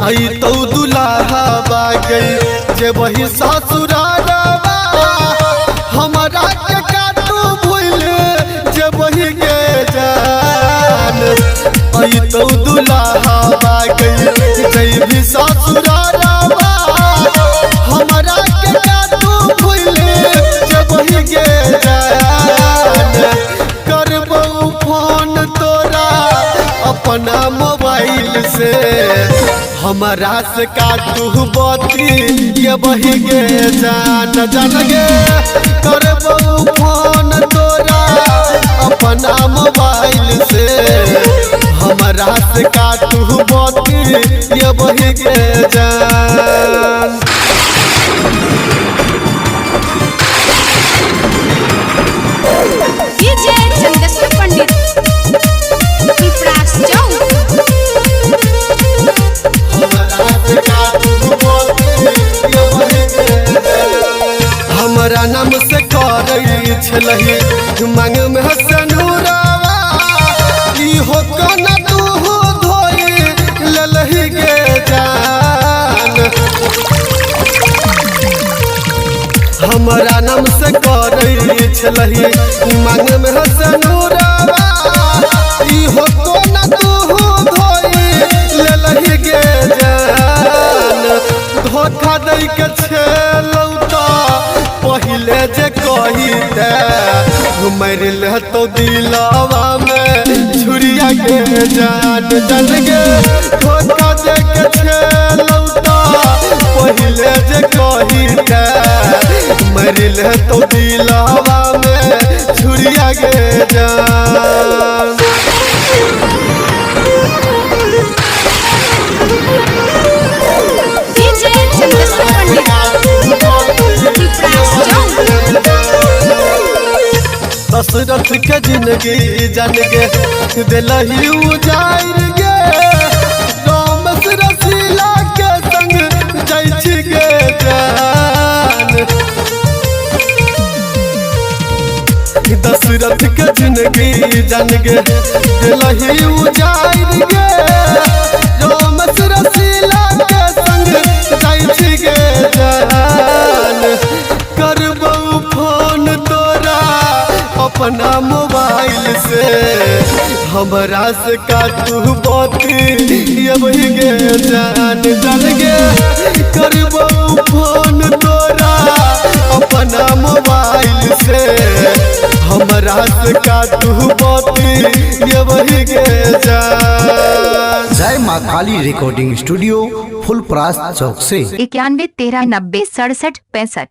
आई तो दुल्हा बागई जे वही ससुरालवा हमारा के काटू भूल जे वही के जान। आई तो दुल्हा बागई जे भी ससुरालवा हमारा के काटू भूल जे वही के जान। करबो फोन तोरा अपना मोबाइल से हमारा से काटू बाती ये वही के जान जान गे। करबो फोन तोरा अपना मोबाइल से हमारा से काटू बाती ये वही के जान। डीजे चंदेश्वर पंडित पिपरास चौक। हमारा नाम से करई छलही मांग में सनुरावा इहो कना तू धोई ललही के जान। हमारा नाम से करई छलही मांग में सनुरावा इहो कना तू धोई ललही के जान। धोखा दई के छेलौ पहिले जे कही दे मर ले तो दिलावा में छुरिया के जान जल गे। धोखा दे के छेलौता पहिले जे कही दे मर ले तो दिलावा में छुरिया के जान। डीजे चंदेश्वर पंडित पिपरास चौक। दशरथ के जिंदगी जान गे दिलही उजाड़ गे। राम से रसीला के संग जाइ छी गे जान। दशरथ के जिंदगी जान गे दिलही उजाड़ गे। राम से रसीला के संग जाइ छी गे जान। करबो फोन तोरा अपना मोबाइल से हमारा से काटू बाती ये वही के जान जान गे। करबो फोन तोरा अपना मोबाइल से हमारा से काटू बाती ये वही के जान। जय माँ काली रिकॉर्डिंग स्टूडियो फुलपरास चौक से 91 13 90 67 65।